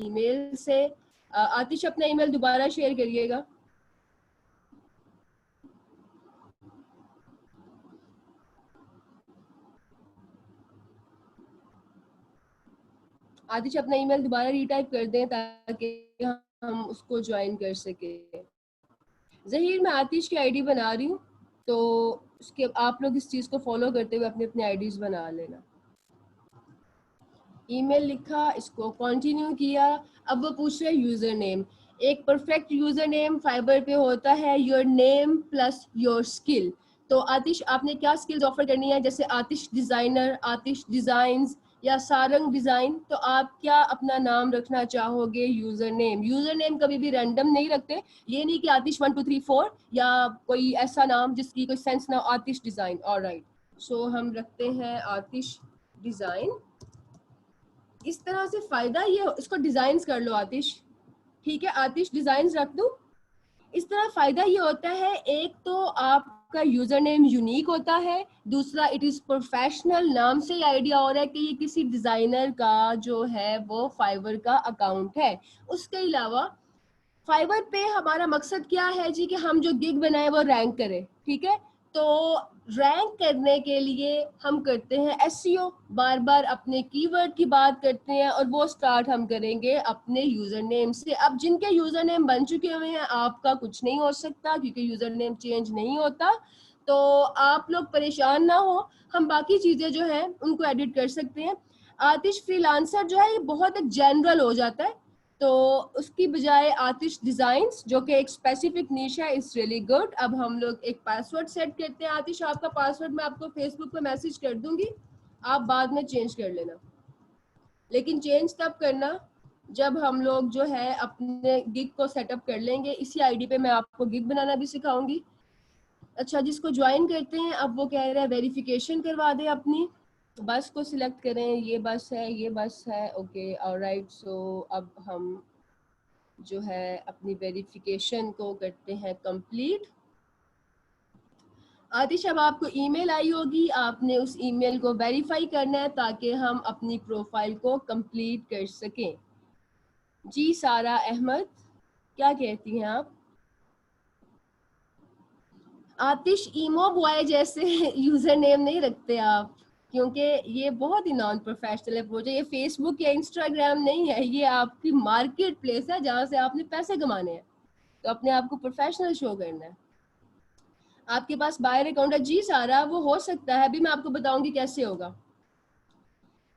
Email से। आतिश अपना email दोबारा शेयर करिएगा। आतिश अपना ईमेल दोबारा रीटाइप कर दें ताकि हम उसको ज्वाइन कर सके। ज़हीर, मैं आतिश की आईडी बना रही हूँ, तो उसके आप लोग इस चीज़ को फॉलो करते हुए अपने अपने आईडीज बना लेना। ईमेल लिखा, इसको कंटिन्यू किया। अब वो पूछ रहे यूज़र नेम। एक परफेक्ट यूज़र नेम फाइबर पे होता है your name plus your skill. तो आतिश, आपने क्या स्किल्स ऑफर करनी है? जैसे आतिश डिज़ाइनर, आतिश डिज़ाइंस या सारंग डिज़ाइन। तो आप क्या अपना नाम रखना चाहोगे? User name. यूज़र नेम कभी भी रैंडम नहीं रखते। ये नहीं कि आतिश 1 2 3 4 या कोई ऐसा नाम जिसकी कोई सेंस ना। आतिश डिज़ाइन, ऑलराइट। सो हम रखते हैं आतिश डिज़ाइन। इस तरह से फायदा ये, इसको डिजाइन्स कर लो आतिश। ठीक है, आतिश डिजाइन्स रख दूं। इस तरह फायदा ये होता है, एक तो आपका यूजर नेम यूनिक होता है, दूसरा इट इज प्रोफेशनल। नाम से ही आइडिया हो रहा है कि ये किसी डिजाइनर का जो है वो फाइवर का अकाउंट है। उसके अलावा फाइवर पे हमारा मकसद क्या है जी, कि हम जो गिग बनाए वो रैंक करें। ठीक है, तो रैंक करने के लिए हम करते हैं एसईओ, बार बार अपने कीवर्ड की बात करते हैं, और वो स्टार्ट हम करेंगे अपने यूजर नेम से। अब जिनके यूजर नेम बन चुके हुए हैं, आपका कुछ नहीं हो सकता क्योंकि यूजर नेम चेंज नहीं होता। तो आप लोग परेशान ना हो, हम बाकी चीजें जो है उनको एडिट कर सकते हैं। आतिश फ्रीलांसर जो है ये बहुत एक जनरल हो जाता है, तो उसकी बजाय आतिश डिजाइन्स जो कि एक स्पेसिफिक नीश है, इट्स रियली गुड। अब हम लोग एक पासवर्ड सेट करते हैं। आतिश, आपका पासवर्ड मैं आपको फेसबुक पे मैसेज कर दूंगी, आप बाद में चेंज कर लेना। लेकिन चेंज तब करना जब हम लोग जो है अपने गिग को सेटअप कर लेंगे। इसी आईडी पे मैं आपको गिग बनाना भी सिखाऊंगी। अच्छा, जिसको ज्वाइन करते हैं, अब वो कह रहे हैं वेरिफिकेशन करवा दें अपनी। बस को सिलेक्ट करें, ये बस है, ये बस है, ओके ऑलराइट। सो अब हम जो है अपनी वेरिफिकेशन को करते हैं कंप्लीट। आतिश, अब आपको ईमेल आई होगी, आपने उस ईमेल को वेरीफाई करना है ताकि हम अपनी प्रोफाइल को कंप्लीट कर सकें। जी सारा अहमद, क्या कहती हैं आप? आतिश, ईमो बॉय जैसे यूजर नेम नहीं रखते आप, क्योंकि ये बहुत ही नॉन प्रोफेशनल अप्रोच है। ये फेसबुक या इंस्टाग्राम नहीं है, ये आपकी मार्केट प्लेस है जहाँ से आपने पैसे कमाने हैं, तो अपने आप को प्रोफेशनल शो करना है। आपके पास बायर अकाउंट है? जी सारा, वो हो सकता है, अभी मैं आपको बताऊंगी कैसे होगा।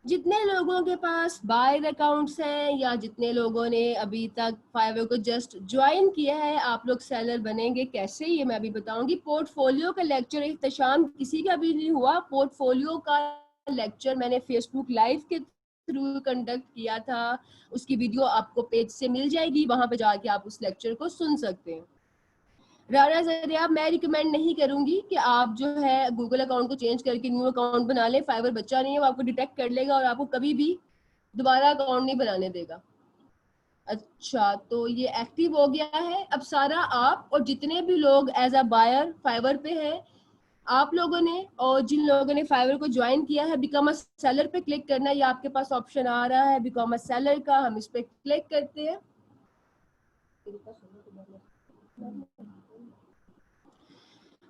जितने लोगों के पास बायर अकाउंट्स हैं या जितने लोगों ने अभी तक फाइवर को जस्ट ज्वाइन किया है, आप लोग सेलर बनेंगे कैसे, ये मैं अभी बताऊंगी। पोर्टफोलियो का लेक्चर इख्तिशाम किसी का भी नहीं हुआ। पोर्टफोलियो का लेक्चर मैंने फेसबुक लाइव के थ्रू कंडक्ट किया था, उसकी वीडियो आपको पेज से मिल जाएगी, वहां पे जाके आप उस लेक्चर को सुन सकते हैं। राना जरिया, मैं रिकमेंड नहीं करूंगी कि आप जो है गूगल अकाउंट को चेंज करके न्यू अकाउंट बना ले। फाइवर बच्चा नहीं है, वो आपको डिटेक्ट कर लेगा और आपको कभी भी दोबारा अकाउंट नहीं बनाने देगा। अच्छा, तो ये एक्टिव हो गया है। अब सारा आप और जितने भी लोग एज अ बायर फाइवर पे हैं, आप लोगों ने और जिन लोगों ने फाइवर को ज्वाइन किया है, बिकम अ सेलर पे क्लिक करना है। ये आपके पास ऑप्शन आ रहा है बिकम अ सेलर का, हम इस पे क्लिक करते हैं।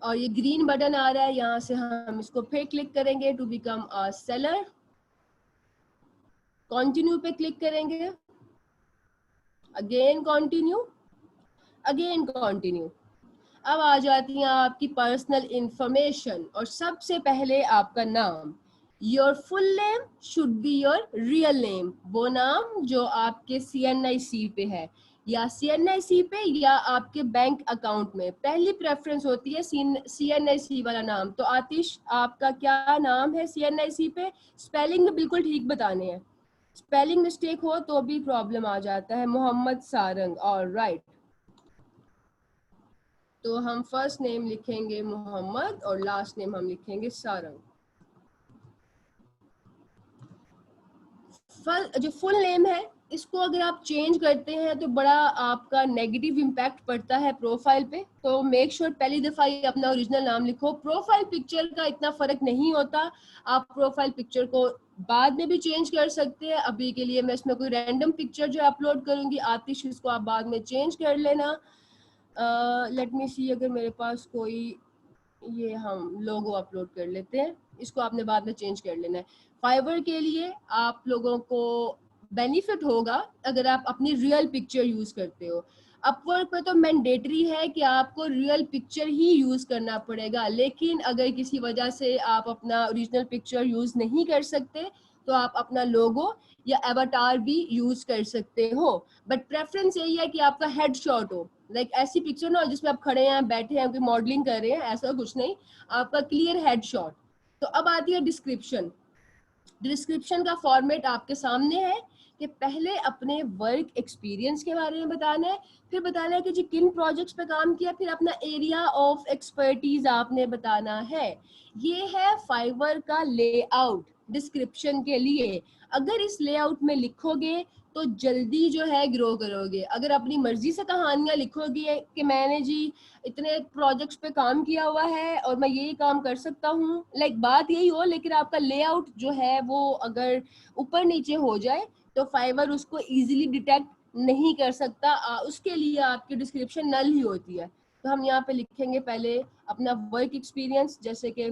और ये ग्रीन बटन आ रहा है, यहाँ से हम इसको फिर क्लिक करेंगे to become a seller. Continue पे क्लिक करेंगे, अगेन कंटिन्यू, अगेन कंटिन्यू। अब आ जाती है आपकी पर्सनल इंफॉर्मेशन, और सबसे पहले आपका नाम। Your full name should be your real name, वो नाम जो आपके CNIC पे है, या CNIC पे या आपके बैंक अकाउंट में पहली प्रेफरेंस होती है CNIC वाला नाम। तो आतिश, आपका क्या नाम है CNIC पे? स्पेलिंग में बिल्कुल ठीक बताने हैं, स्पेलिंग मिस्टेक हो तो भी प्रॉब्लम आ जाता है। मोहम्मद सारंग, ऑलराइट। तो हम फर्स्ट नेम लिखेंगे मोहम्मद और लास्ट नेम हम लिखेंगे सारंग। जो फुल नेम है इसको अगर आप चेंज करते हैं तो बड़ा आपका नेगेटिव इम्पैक्ट पड़ता है प्रोफाइल पे। तो मेक श्योर पहली दफा ये अपना ओरिजिनल नाम लिखो। प्रोफाइल पिक्चर का इतना फर्क नहीं होता, आप प्रोफाइल पिक्चर को बाद में भी चेंज कर सकते हैं। अभी के लिए मैं इसमें कोई रैंडम पिक्चर जो अपलोड करूंगी, आतिश इसको आप बाद में चेंज कर लेना। लेट मी सी, अगर मेरे पास कोई, ये हम लोगो अपलोड कर लेते हैं, इसको आपने बाद में चेंज कर लेना है। फाइवर के लिए आप लोगों को बेनिफिट होगा अगर आप अपनी रियल पिक्चर यूज करते हो। अपवर्क पे तो मैंडेटरी है कि आपको रियल पिक्चर ही यूज करना पड़ेगा, लेकिन अगर किसी वजह से आप अपना ओरिजिनल पिक्चर यूज नहीं कर सकते तो आप अपना लोगो या एवाटार भी यूज कर सकते हो। बट प्रेफरेंस यही है कि आपका हेड शॉट हो, लाइक ऐसी पिक्चर ना हो जिसमें आप खड़े हैं, बैठे हैं, कोई मॉडलिंग कर रहे हैं, ऐसा कुछ नहीं, आपका क्लियर हेड शॉट। तो अब आती है डिस्क्रिप्शन। डिस्क्रिप्शन का फॉर्मेट आपके सामने है कि पहले अपने वर्क एक्सपीरियंस के बारे में बताना है, फिर बताना है कि जी किन प्रोजेक्ट्स पे काम किया, फिर अपना एरिया ऑफ एक्सपर्टीज आपने बताना है। ये है फाइवर का लेआउट डिस्क्रिप्शन के लिए। अगर इस लेआउट में लिखोगे तो जल्दी जो है ग्रो करोगे। अगर अपनी मर्जी से कहानियां लिखोगे कि मैंने जी इतने प्रोजेक्ट्स पे काम किया हुआ है और मैं यही काम कर सकता हूँ, लाइक बात यही हो, लेकिन आपका लेआउट जो है वो अगर ऊपर नीचे हो जाए तो फाइवर उसको इजीली डिटेक्ट नहीं कर सकता। उसके लिए आपकी डिस्क्रिप्शन नल ही होती है। तो हम यहाँ पे लिखेंगे पहले अपना वर्क एक्सपीरियंस, जैसे कि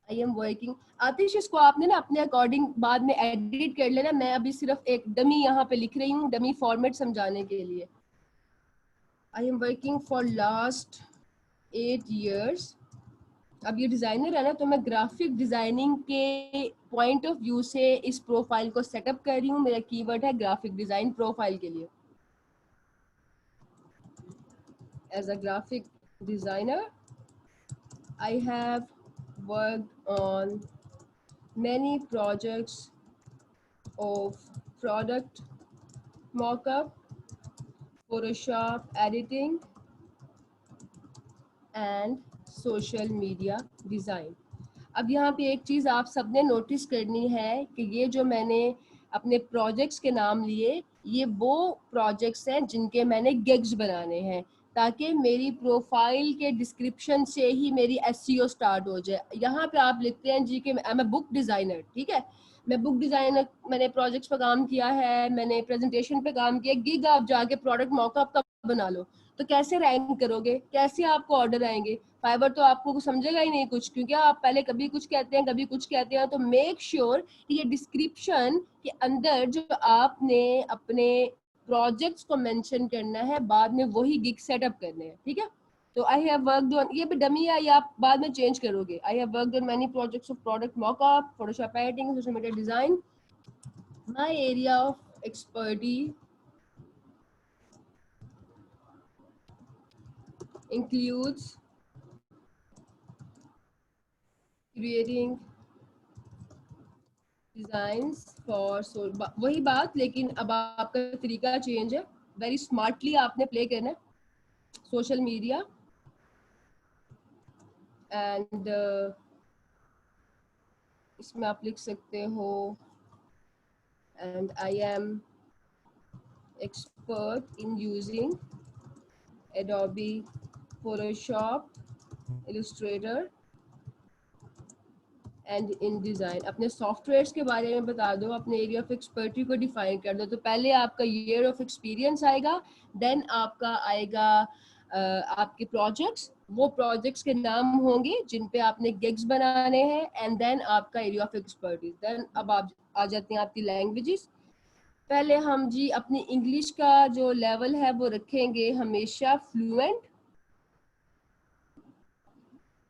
आई एम वर्किंग। आतिश इसको आपने ना अपने अकॉर्डिंग बाद में एडिट कर लेना, मैं अभी सिर्फ एक डमी यहाँ पे लिख रही हूँ, डमी फॉर्मेट समझाने के लिए। I am working for last 8 years। अब ये डिजाइनर है ना, तो मैं ग्राफिक डिजाइनिंग के पॉइंट ऑफ व्यू से इस प्रोफाइल को सेटअप कर रही हूँ। मेरा कीवर्ड है ग्राफिक डिजाइन प्रोफाइल के लिए। As a graphic designer I have worked on many projects of product mockup, Photoshop editing and social media design। अब यहाँ पे एक चीज़ आप सबने नोटिस करनी है कि ये जो मैंने अपने प्रोजेक्ट्स के नाम लिए, ये वो प्रोजेक्ट्स हैं जिनके मैंने गिग्स बनाने हैं, ताकि मेरी प्रोफाइल के डिस्क्रिप्शन से ही मेरी एसईओ स्टार्ट हो जाए। यहाँ पे आप लिखते हैं जी कि आई एम बुक डिज़ाइनर, ठीक है, मैं बुक डिज़ाइनर, मैंने प्रोजेक्ट्स पे काम किया है, मैंने प्रेजेंटेशन पे काम किया। गिग आप जाके प्रोडक्ट मॉकअप का बना लो, तो कैसे रैंक करोगे, कैसे आपको ऑर्डर आएंगे? फाइवर तो आपको समझेगा ही नहीं कुछ, क्योंकि आप पहले कभी कुछ कहते हैं, कभी कुछ कहते हैं। तो मेक श्योर कि ये डिस्क्रिप्शन के अंदर जो आपने अपने प्रोजेक्ट्स को मेंशन करना है, बाद में वही गिग सेटअप करने हैं, ठीक है। तो आई हैव वर्कड ऑन, ये भी डमी है, ये आप बाद में चेंज करोगे। आई have worked on many projects of product mock-up, Photoshop editing, social media design. My area of expertise includes creating designs for, so वही बात, लेकिन अब आपका तरीका चेंज है, वेरी स्मार्टली आपने प्ले करना है। सोशल मीडिया एंड इसमें आप लिख सकते हो and I am expert in using Adobe Photoshop, Illustrator and in design. अपने सॉफ्टवेयर्स के बारे में बता दो, अपने एरिया ऑफ एक्सपर्टी को डिफाइन कर दो। तो पहले आपका ईयर ऑफ एक्सपीरियंस आएगा, देन आपका आएगा आपके प्रोजेक्ट्स, वो प्रोजेक्ट्स के नाम होंगे जिन पे आपने गिग्स बनाने हैं, एंड देन आपका एरिया ऑफ एक्सपर्टीज। देन अब आप आ जाते हैं आपकी लैंग्वेजेस। पहले हम जी अपनी इंग्लिश का जो लेवल है वो रखेंगे हमेशा फ्लुएंट,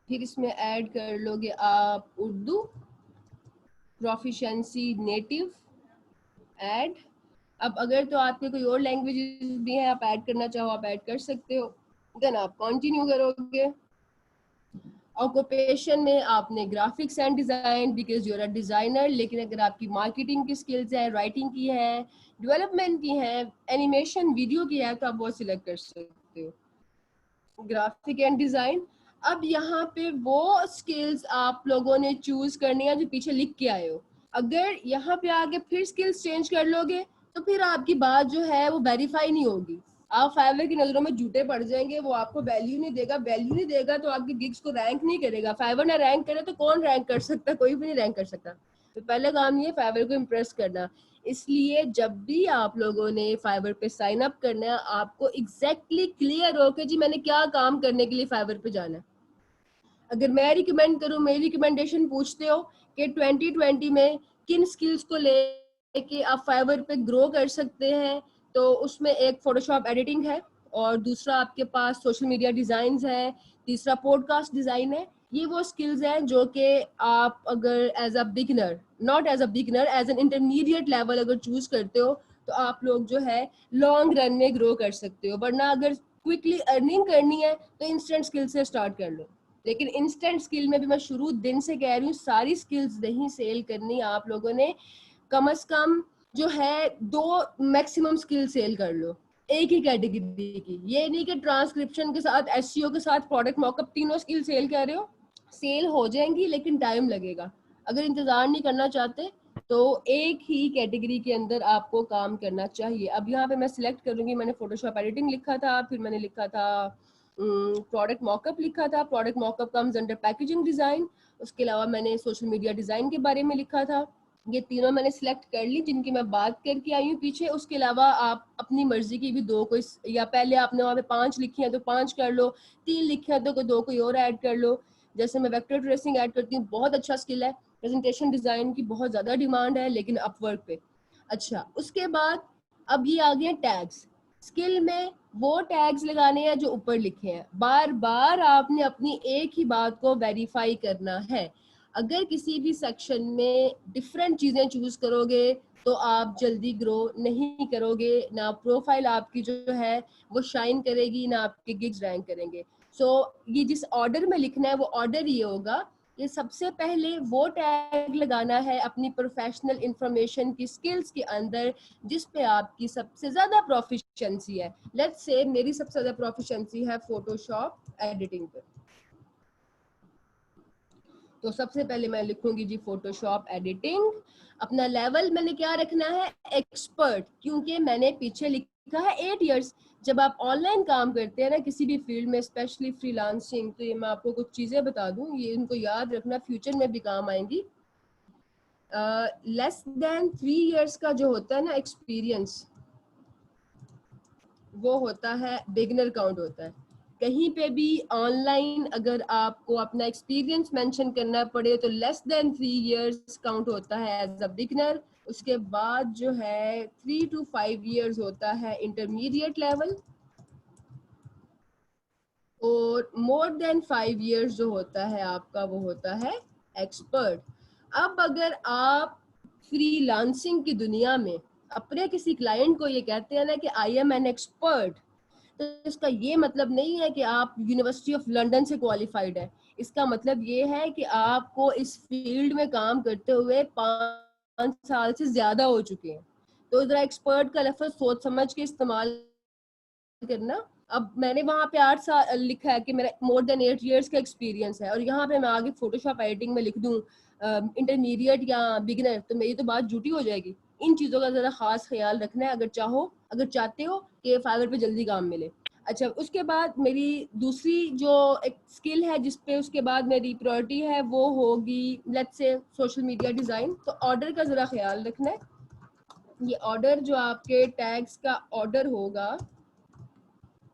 फिर इसमें ऐड कर लोगे आप उर्दू प्रोफिशिएंसी नेटिव ऐड। अब अगर तो आपके कोई और लैंग्वेजेस भी हैं, आप ऐड करना चाहो आप ऐड कर सकते हो। देन आप कंटिन्यू करोगे। ऑक्यूपेशन में आपने graphics and design, because you're a designer, लेकिन अगर आपकी मार्केटिंग की स्किल्स है, राइटिंग की है, डेवलपमेंट की है, एनिमेशन वीडियो की है, तो आप वो सिलेक्ट कर सकते हो, ग्राफिक एंड डिजाइन। अब यहाँ पे वो स्किल्स आप लोगों ने चूज करनी है जो पीछे लिख के आए हो। अगर यहाँ पे आगे फिर स्किल्स चेंज कर लोगे तो फिर आपकी बात जो है वो वेरीफाई नहीं होगी, आप फाइवर की नजरों में झूठे पड़ जाएंगे, वो आपको वैल्यू नहीं देगा, वैल्यू नहीं देगा तो आपकी गिग्स को रैंक नहीं करेगा। फाइवर ना रैंक करे तो कौन रैंक कर सकता, कोई भी नहीं रैंक कर सकता। तो पहले काम ये फाइवर को इम्प्रेस करना। इसलिए जब भी आप लोगों ने फाइवर पे साइन अप करना है, आपको एग्जैक्टली क्लियर हो कि जी मैंने क्या काम करने के लिए फाइवर पे जाना है। अगर मैं रिकमेंड करूं, मेरी रिकमेंडेशन पूछते हो कि 2020 में किन स्किल्स को लेके आप फाइवर पे ग्रो कर सकते हैं, तो उसमें एक फोटोशॉप एडिटिंग है, और दूसरा आपके पास सोशल मीडिया डिजाइन है, तीसरा पॉडकास्ट डिजाइन है। ये वो स्किल्स हैं जो कि आप अगर as a beginner, not as a beginner, as an intermediate level अगर चूज करते हो तो आप लोग जो है लॉन्ग रन में ग्रो कर सकते हो। वरना अगर क्विकली अर्निंग करनी है तो इंस्टेंट स्किल से स्टार्ट कर लो। लेकिन इंस्टेंट स्किल में भी मैं शुरू दिन से कह रही हूँ, सारी स्किल्स नहीं सेल करनी। आप लोगों ने कम से कम जो है 2 मैक्सिमम स्किल सेल कर लो एक ही कैटेगरी की। ये नहीं कि ट्रांसक्रिप्शन के साथ, एसईओ के साथ, प्रोडक्ट मॉकअप, तीनों स्किल सेल कर रहे हो। सेल हो जाएंगी लेकिन टाइम लगेगा। अगर इंतजार नहीं करना चाहते तो एक ही कैटेगरी के अंदर आपको काम करना चाहिए। अब यहाँ पे मैं सिलेक्ट करूंगी, मैंने फोटोशॉप एडिटिंग लिखा था, फिर मैंने लिखा था प्रोडक्ट मॉकअप लिखा था, product mock-up comes under packaging design. उसके अलावा मैंने सोशल मीडिया डिजाइन के बारे में लिखा था। ये तीनों मैंने सिलेक्ट कर ली जिनकी मैं बात करके आई हूँ पीछे। उसके अलावा आप अपनी मर्जी की भी 2 कोई, या पहले आपने वहाँ पे 5 लिखी है तो 5 कर लो, 3 लिखे हैं तो कोई 2 कोई और ऐड कर लो। जैसे मैं वेक्टर ट्रेसिंग ऐड करती हूँ, बहुत अच्छा स्किल है। प्रेजेंटेशन डिजाइन की बहुत ज्यादा डिमांड है लेकिन अपवर्क पे। अच्छा, उसके बाद अब ये आ गए टैग्स। स्किल में वो टैग्स लगाने हैं जो ऊपर लिखे हैं। बार बार आपने अपनी एक ही बात को वेरीफाई करना है। अगर किसी भी सेक्शन में डिफरेंट चीजें चूज करोगे तो आप जल्दी ग्रो नहीं करोगे, ना प्रोफाइल आपकी जो है वो शाइन करेगी, ना आपके गिग्स रैंक करेंगे। सो ये जिस ऑर्डर में लिखना है वो ऑर्डर ये होगा, ये सबसे पहले वो टैग लगाना है अपनी प्रोफेशनल इंफॉर्मेशन की स्किल्स के अंदर जिस पे आपकी सबसे ज्यादा प्रोफिशिएंसी है। लेट्स से मेरी सबसे ज्यादा प्रोफिशिएंसी है फोटोशॉप एडिटिंग पे, तो सबसे पहले मैं लिखूंगी जी फोटोशॉप एडिटिंग। अपना लेवल मैंने क्या रखना है, एक्सपर्ट, क्योंकि मैंने पीछे लिखा है 8 इयर्स। जब आप ऑनलाइन काम करते हैं ना किसी भी फील्ड में, स्पेशली फ्रीलांसिंग, तो ये मैं आपको कुछ चीजें बता दूं, ये इनको याद रखना, फ्यूचर में भी काम आएंगी। लेस देन 3 इयर्स का जो होता है ना एक्सपीरियंस, वो होता है बिगिनर काउंट होता है। कहीं पे भी ऑनलाइन अगर आपको अपना एक्सपीरियंस मेंशन करना पड़े तो लेस देन 3 इयर्स काउंट होता है एज अ बिगिनर। उसके बाद जो है 3 to 5 इयर्स होता है इंटरमीडिएट लेवल, और मोर देन 5 इयर्स जो होता है आपका वो होता है एक्सपर्ट। अब अगर आप फ्रीलांसिंग की दुनिया में अपने किसी क्लाइंट को ये कहते हैं ना कि आई एम एन एक्सपर्ट, तो इसका ये मतलब नहीं है कि आप यूनिवर्सिटी ऑफ लंदन से क्वालिफाइड है। इसका मतलब ये है कि आपको इस फील्ड में काम करते हुए 5 साल से ज्यादा हो चुके हैं। तो जरा एक्सपर्ट का लफ्ज सोच समझ के इस्तेमाल करना। अब मैंने वहां पे 8 साल लिखा है कि मेरा मोर देन 8 इयर्स का एक्सपीरियंस है, और यहाँ पे मैं आगे फोटोशॉप एडिटिंग में लिख दूं इंटरमीडिएट या बिगिनर, तो मेरी तो बात झूठी हो जाएगी। इन चीजों का जरा खास ख्याल रखना है अगर चाहते हो कि फाइवर पे जल्दी काम मिले। अच्छा, उसके बाद मेरी दूसरी जो एक स्किल है जिसपे उसके बाद मेरी प्रायोरिटी है वो होगी let's say social media design. तो ऑर्डर का जरा ख्याल रखना है। ये ऑर्डर जो आपके टैग्स का ऑर्डर होगा,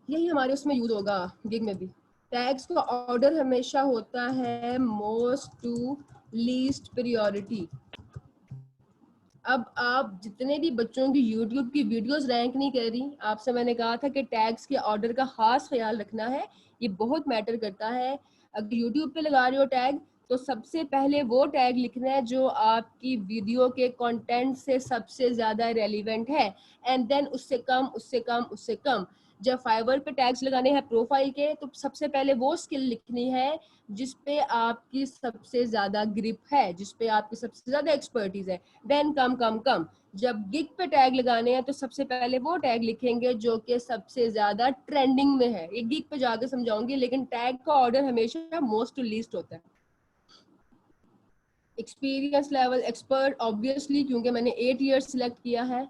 यही हमारे उसमें यूज होगा गिग में भी। टैग्स का ऑर्डर हमेशा होता है मोस्ट टू लीस्ट प्रायोरिटी। अब आप जितने भी बच्चों की यूट्यूब की वीडियोस रैंक नहीं कर रही, आपसे मैंने कहा था कि टैग्स के ऑर्डर का खास ख्याल रखना है, ये बहुत मैटर करता है। अगर यूट्यूब पे लगा रहे हो टैग तो सबसे पहले वो टैग लिखना है जो आपकी वीडियो के कंटेंट से सबसे ज्यादा रेलिवेंट है, एंड देन उससे कम, उससे कम, उससे कम। जब फाइवर पे टैग्स लगाने हैं प्रोफाइल के तो सबसे पहले वो स्किल लिखनी है जिस पे आपकी सबसे ज्यादा ग्रिप है, जिस पे आपकी सबसे ज्यादा एक्सपर्टीज है। देन कम कम कम। जब गिग पे टैग लगाने हैं तो सबसे पहले वो टैग लिखेंगे जो कि सबसे ज्यादा ट्रेंडिंग में है। ये गिग पे जाके समझाऊंगी, लेकिन टैग का ऑर्डर हमेशा मोस्ट टू लीस्ट होता है। एक्सपीरियंस लेवल एक्सपर्ट ऑब्वियसली, क्योंकि मैंने 8 इयर्स सिलेक्ट किया है।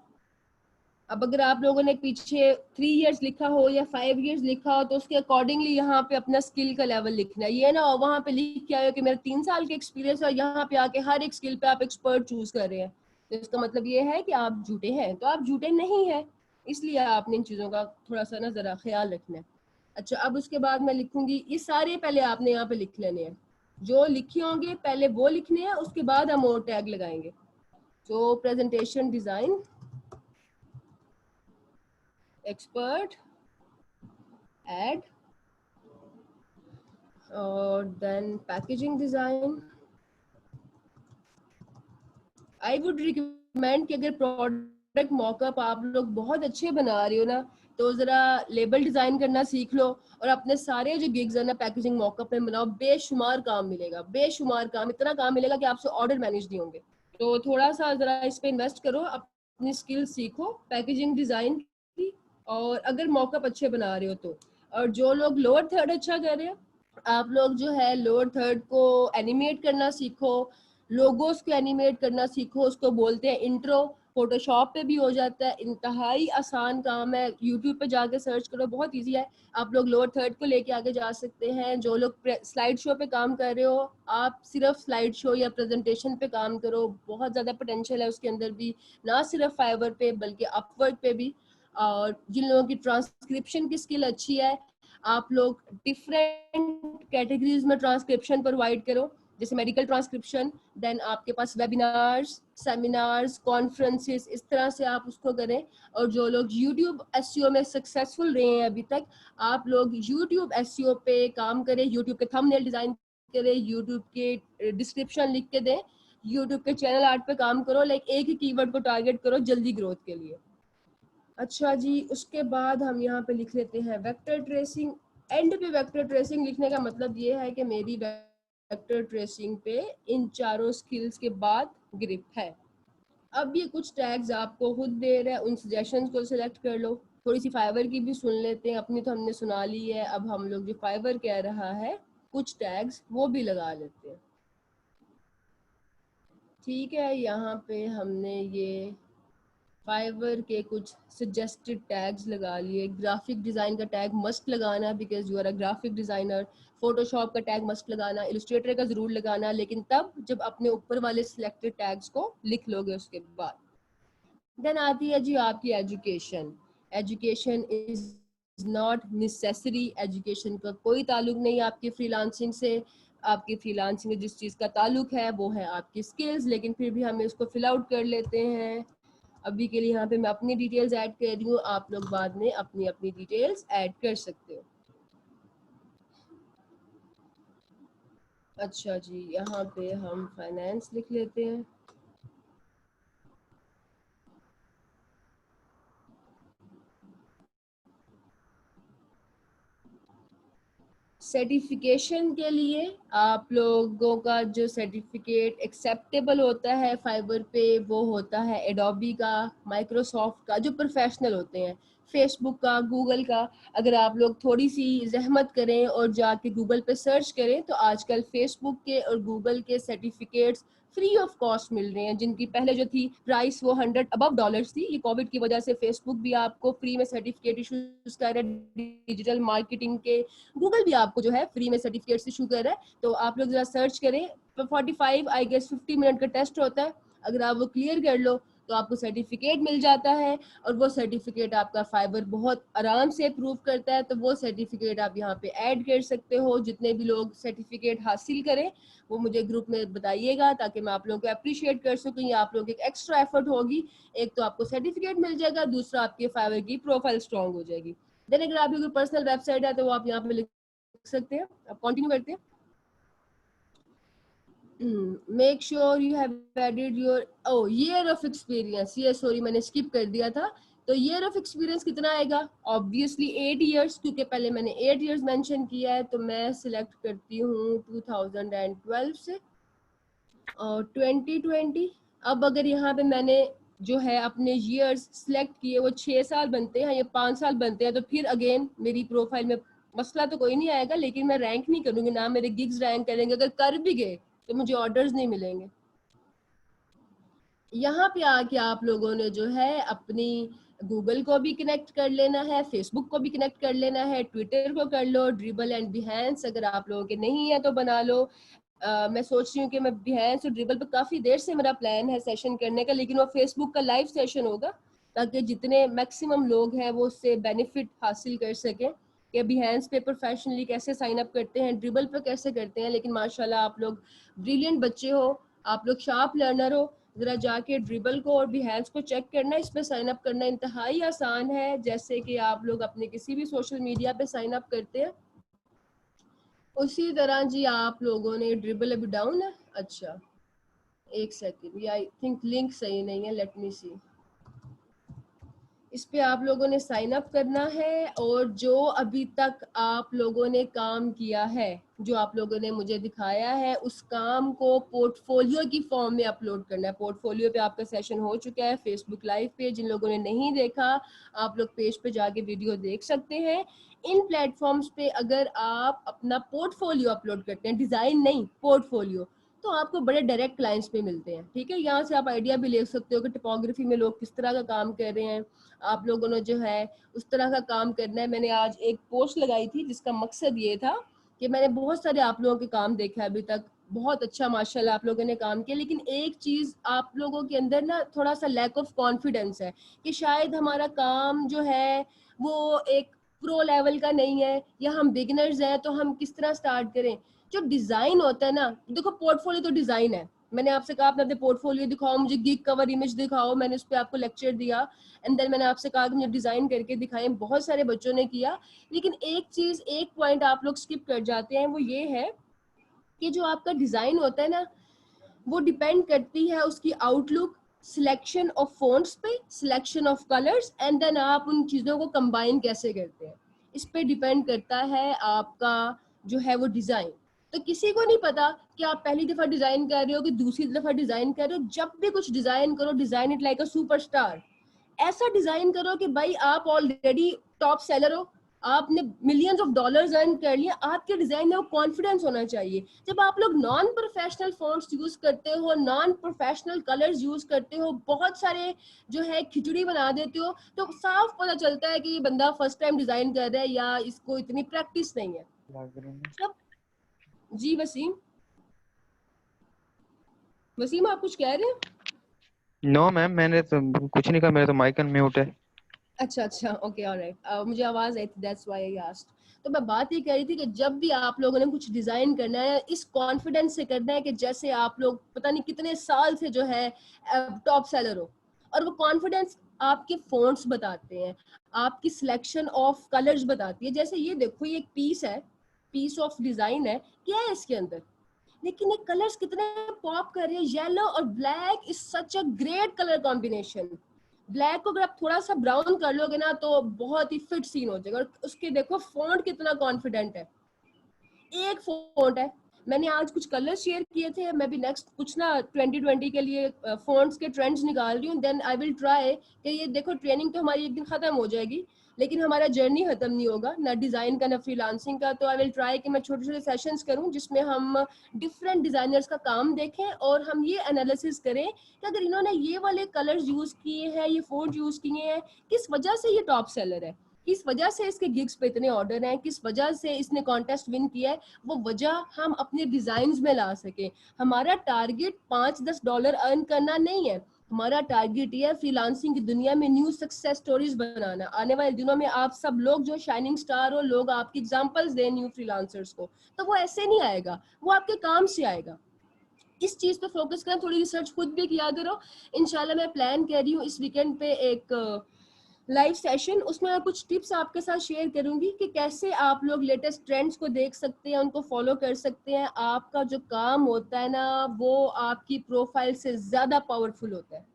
अब अगर आप लोगों ने पीछे 3 इयर्स लिखा हो या 5 इयर्स लिखा हो तो उसके अकॉर्डिंगली यहाँ पे अपना स्किल का लेवल लिखना है। ये ना वहाँ पे लिख के आए हो कि मेरा 3 साल का एक्सपीरियंस है और यहाँ पे आके हर एक स्किल पे आप एक्सपर्ट चूज कर रहे हैं, तो इसका मतलब ये है कि आप झूठे हैं। तो आप झूठे नहीं हैं, इसलिए आपने इन चीज़ों का थोड़ा सा ना ज़रा ख्याल रखना है। अच्छा, अब उसके बाद मैं लिखूंगी, ये सारे पहले आपने यहाँ पे लिख लेने हैं, जो लिखे होंगे पहले वो लिखने हैं, उसके बाद हम और टैग लगाएंगे। तो प्रेजेंटेशन डिज़ाइन एक्सपर्ट एड, और then packaging design. I would recommend कि अगर प्रोडक्ट मॉकअप आप लोग बहुत अच्छे बना रहे हो ना, तो ज़रा लेबल डिज़ाइन करना सीख लो और अपने सारे जो गिग्स है ना पैकेजिंग मॉकअप में बनाओ। बेशुमार काम मिलेगा, बेशुमार काम, इतना काम मिलेगा कि आपसे ऑर्डर मैनेज नहीं होंगे। तो थोड़ा सा ज़रा इस पे इन्वेस्ट करो, अपनी स्किल सीखो पैकेजिंग डिज़ाइन की, और अगर मॉकअप अच्छे बना रहे हो तो। और जो लोग लोअर थर्ड अच्छा कर रहे हो, आप लोग जो है लोअर थर्ड को एनिमेट करना सीखो, लोगोस को एनिमेट करना सीखो, उसको बोलते हैं इंट्रो। फोटोशॉप पे भी हो जाता है, इंतहाई आसान काम है, यूट्यूब पे जाके सर्च करो, बहुत इजी है। आप लोग लोअर थर्ड को लेके आगे जा सकते हैं। जो लोग स्लाइड शो पे काम कर रहे हो, आप सिर्फ स्लाइड शो या प्रेजेंटेशन पे काम करो, बहुत ज़्यादा पोटेंशियल है उसके अंदर भी, ना सिर्फ फाइवर पे बल्कि अपवर्क पे भी। और जिन लोगों की ट्रांसक्रिप्शन की स्किल अच्छी है, आप लोग डिफरेंट कैटेगरीज में ट्रांसक्रिप्शन प्रोवाइड करो, जैसे मेडिकल ट्रांसक्रिप्शन, देन आपके पास वेबिनार्स, सेमिनार्स, कॉन्फ्रेंसेस, इस तरह से आप उसको करें। और जो लोग यूट्यूब एसईओ में सक्सेसफुल रहे हैं अभी तक, आप लोग यूट्यूब एसईओ पे काम करें, यूट्यूब के थंबनेल डिजाइन करें, यूट्यूब के डिस्क्रिप्शन लिख के दें, यूट्यूब के चैनल आर्ट पे काम करो, लाइक एक ही कीवर्ड को टारगेट करो जल्दी ग्रोथ के लिए। अच्छा जी, उसके बाद हम यहाँ पे लिख लेते हैं वेक्टर ट्रेसिंग। एंड पे वेक्टर ट्रेसिंग लिखने का मतलब ये है कि मेरी वेक्टर ट्रेसिंग पे इन चारों स्किल्स के बाद ग्रिप है। अब ये कुछ टैग्स आपको खुद दे रहा है, उन सजेशंस को सिलेक्ट कर लो। थोड़ी सी फाइवर की भी सुन लेते हैं, अपनी तो हमने सुना ली है, अब हम लोग जो फाइवर कह रहा है कुछ टैग्स वो भी लगा लेते हैं। ठीक है, यहाँ पे हमने ये फाइवर के कुछ सजेस्टेड टैग्स लगा लिए। ग्राफिक डिज़ाइन का टैग मस्ट लगाना because you are a graphic designer. Photoshop का टैग मस्ट लगाना, इलस्ट्रेटर का ज़रूर लगाना, लेकिन तब जब अपने ऊपर वाले सिलेक्टेड टैग्स को लिख लोगे उसके बाद। देन आती है जी आपकी education. Education is not necessary, education का कोई ताल्लुक नहीं आपकी फ्रीलांसिंग से। आपकी फ्रीलांसिंग में जिस चीज़ का ताल्लुक है वो है आपकी स्किल्स, लेकिन फिर भी हम इसको फिल आउट कर लेते हैं। अभी के लिए यहाँ पे मैं अपनी डिटेल्स ऐड कर रही हूँ, आप लोग बाद में अपनी अपनी डिटेल्स ऐड कर सकते हो। अच्छा जी, यहाँ पे हम फाइनेंस लिख लेते हैं। सर्टिफिकेशन के लिए आप लोगों का जो सर्टिफिकेट एक्सेप्टेबल होता है फाइवर पे वो होता है एडोबी का, माइक्रोसॉफ्ट का, जो प्रोफेशनल होते हैं, फेसबुक का, गूगल का। अगर आप लोग थोड़ी सी जहमत करें और जाके गूगल पे सर्च करें तो आजकल फेसबुक के और गूगल के सर्टिफिकेट्स फ्री ऑफ कॉस्ट मिल रहे हैं, जिनकी पहले जो थी प्राइस वो $100 थी। ये कोविड की वजह से फेसबुक भी आपको फ्री में सर्टिफिकेट इशूज कर रहा है डिजिटल मार्केटिंग के, गूगल भी आपको जो है फ्री में सर्टिफिकेट्स इशू कर रहा है। तो आप लोग जरा सर्च करें, 45 आई गेस 50 मिनट का टेस्ट होता है, अगर आप वो क्लियर कर लो तो आपको सर्टिफिकेट मिल जाता है। और वो सर्टिफिकेट आपका फाइबर बहुत आराम से अप्रूव करता है, तो वो सर्टिफिकेट आप यहाँ पे ऐड कर सकते हो। जितने भी लोग सर्टिफिकेट हासिल करें वो मुझे ग्रुप में बताइएगा ताकि मैं आप लोगों को अप्रिशिएट कर सकूँ। या आप लोग एक एक्स्ट्रा एफर्ट होगी, एक तो आपको सर्टिफिकेट मिल जाएगा, दूसरा आपके फाइवर की प्रोफाइल स्ट्रॉन्ग हो जाएगी। देन अगर आपकी कोई पर्सनल वेबसाइट है तो वो आप यहाँ पे लिख सकते हैं। अब कंटिन्यू करते हैं। Make sure you have added your year of experience. ये सॉरी मैंने स्किप कर दिया था। तो ईयर ऑफ एक्सपीरियंस कितना आएगा? ऑब्वियसली 8 इयर्स, क्योंकि पहले मैंने 8 इयर्स मेंशन किया है, तो मैं सिलेक्ट करती हूँ 2012 से और 2020। अब अगर यहाँ पे मैंने जो है अपने ईयर्स सिलेक्ट किए वो 6 साल बनते हैं या 5 साल बनते हैं, तो फिर अगेन मेरी प्रोफाइल में मसला तो कोई नहीं आएगा, लेकिन मैं रैंक नहीं करूंगी, ना मेरे गिग्स रैंक करेंगे। अगर कर भी गए तो मुझे ऑर्डर्स नहीं मिलेंगे। यहाँ पे आके आप लोगों ने जो है अपनी गूगल को भी कनेक्ट कर लेना है, फेसबुक को भी कनेक्ट कर लेना है, ट्विटर को कर लो, ड्रिबल एंड बिहेंस अगर आप लोगों के नहीं है तो बना लो। मैं सोच रही हूँ कि मैं बिहेंस और ड्रिबल पे काफ़ी देर से मेरा प्लान है सेशन करने का, लेकिन वो फेसबुक का लाइव सेशन होगा ताकि जितने मैक्सिमम लोग हैं वो उससे बेनिफिट हासिल कर सकें कि बिहेंस पे प्रोफेशनली कैसे साइन अप करते हैं, ड्रिबल पे कैसे करते हैं। लेकिन माशाल्लाह आप लोग ब्रिलियंट बच्चे हो, आप लोग शार्प लर्नर हो, जरा जाके ड्रिबल को और बिहेंस को चेक करना, इस पे साइन अप करना इंतहाई आसान है, जैसे कि आप लोग अपने किसी भी सोशल मीडिया पे साइन अप करते हैं उसी तरह। जी आप लोगों ने ड्रिबल अभी डाउन है, अच्छा एक सेकेंड, ये आई थिंक लिंक सही नहीं है, लेट मी सी। इस पे आप लोगों ने साइन अप करना है और जो अभी तक आप लोगों ने काम किया है, जो आप लोगों ने मुझे दिखाया है, उस काम को पोर्टफोलियो की फॉर्म में अपलोड करना है। पोर्टफोलियो पे आपका सेशन हो चुका है फेसबुक लाइव पे, जिन लोगों ने नहीं देखा आप लोग पेज पे जाके वीडियो देख सकते हैं। इन प्लेटफॉर्म्स पे अगर आप अपना पोर्टफोलियो अपलोड करते हैं, डिज़ाइन नहीं पोर्टफोलियो, तो आपको बड़े डायरेक्ट क्लाइंट्स पे मिलते हैं। ठीक है, यहाँ से आप आइडिया भी ले सकते हो कि टिपोग्राफी में लोग किस तरह का काम कर रहे हैं, आप लोगों ने जो है उस तरह का काम करना है। मैंने आज एक पोस्ट लगाई थी जिसका मकसद ये था कि मैंने बहुत सारे आप लोगों के काम देखे अभी तक, बहुत अच्छा माशाल्लाह आप लोगों ने काम किया, लेकिन एक चीज़ आप लोगों के अंदर ना थोड़ा सा लैक ऑफ कॉन्फिडेंस है कि शायद हमारा काम जो है वो एक प्रो लेवल का नहीं है, या हम बिगिनर्स हैं तो हम किस तरह स्टार्ट करें। जो डिज़ाइन होता है ना, देखो पोर्टफोलियो तो डिज़ाइन है, मैंने आपसे कहा अपने पोर्टफोलियो दिखाओ, मुझे गिग कवर इमेज दिखाओ, मैंने उस पर आपको लेक्चर दिया एंड देन मैंने आपसे कहा कि मुझे डिज़ाइन करके दिखाएं, बहुत सारे बच्चों ने किया। लेकिन एक चीज़, एक पॉइंट आप लोग स्किप कर जाते हैं, वो ये है कि जो आपका डिज़ाइन होता है ना, वो डिपेंड करती है उसकी आउटलुक, सिलेक्शन ऑफ फ़ॉन्ट्स पे, selection of colours, and then आप उन चीज़ों को कंबाइन कैसे करते हैं, इस पे डिपेंड करता है आपका जो है वो डिज़ाइन। तो किसी को नहीं पता कि आप पहली दफ़ा डिज़ाइन कर रहे हो कि दूसरी दफ़ा डिज़ाइन कर रहे हो। जब भी कुछ डिज़ाइन करो, design it like a superstar. ऐसा डिज़ाइन करो कि भाई आप ऑलरेडी टॉप सेलर हो, आपने मिलियंस ऑफ डॉलर्स अर्न कर लिए, आपके डिजाइन में वो कॉन्फिडेंस होना चाहिए। जब आप लोग नॉन प्रोफेशनल फॉन्ट्स यूज करते हो, नॉन प्रोफेशनल कलर्स यूज करते हो, बहुत सारे जो है खिचड़ी बना देते हो, तो साफ पता चलता है कि ये बंदा फर्स्ट टाइम डिजाइन कर रहा है या इसको इतनी प्रैक्टिस नहीं है। जब जी वसीम, वसीम आप कुछ कह रहे हैं? नो मैम, मैंने तो कुछ नहीं कहा, मेरा तो माइक अनम्यूट है। अच्छा अच्छा, ओके ऑलराइट, मुझे आवाज आई थी, दैट्स व्हाई आई आस्क्ड। तो मैं बात ये कह रही थी कि जब भी आप लोगों ने कुछ डिजाइन करना है, इस कॉन्फिडेंस से करना है कि जैसे आप लोग पता नहीं कितने साल से जो है टॉप सेलर हो। और वो कॉन्फिडेंस आपके फॉन्ट्स बताते हैं, आपकी सिलेक्शन ऑफ कलर्स बताती है। जैसे ये देखो, ये एक पीस है, पीस ऑफ डिजाइन है, क्या है इसके अंदर, लेकिन ये कलर्स कितने पॉप कर रहे हैं। येलो और black is such a great colour combination. Black को अगर आप थोड़ा सा ब्राउन कर लोगे ना तो बहुत ही फिट सीन हो जाएगा। और उसके देखो फॉन्ट कितना कॉन्फिडेंट है, एक फॉन्ट है। मैंने आज कुछ कलर शेयर किए थे, मैं भी नेक्स्ट कुछ ना 2020 के लिए फॉन्ट्स के ट्रेंड्स निकाल रही हूँ। देन आई विल ट्राई कि ये देखो, ट्रेनिंग तो हमारी एक दिन खत्म हो जाएगी लेकिन हमारा जर्नी खत्म नहीं होगा, ना डिजाइन का ना फ्रीलांसिंग का। तो आई विल ट्राई कि मैं छोटे छोटे सेशंस करूं जिसमें हम डिफरेंट डिजाइनर्स का काम देखें और हम ये एनालिसिस करें कि अगर इन्होंने ये वाले कलर्स यूज किए हैं, ये फॉन्ट यूज किए हैं, किस वजह से ये टॉप सेलर है, किस वजह से इसके गिग्स पे इतने ऑर्डर हैं, किस वजह से इसने कॉन्टेस्ट विन किया है। वो वजह हम अपने डिजाइन में ला सकें। हमारा टारगेट $5-10 अर्न करना नहीं है, हमारा टारगेट ये है फ्रीलांसिंग की दुनिया में न्यू सक्सेस स्टोरीज बनाना। आने वाले दिनों में आप सब लोग जो शाइनिंग स्टार हो, लोग आपकी एग्जांपल्स दें न्यू फ्रीलांसर्स को, तो वो ऐसे नहीं आएगा, वो आपके काम से आएगा। इस चीज पे फोकस करें, थोड़ी रिसर्च खुद भी किया करो। इंशाल्लाह मैं प्लान कर रही हूँ इस वीकेंड पे एक लाइव सेशन, उसमें मैं कुछ टिप्स आपके साथ शेयर करूंगी कि कैसे आप लोग लेटेस्ट ट्रेंड्स को देख सकते हैं, उनको फॉलो कर सकते हैं। आपका जो काम होता है ना, वो आपकी प्रोफाइल से ज्यादा पावरफुल होता है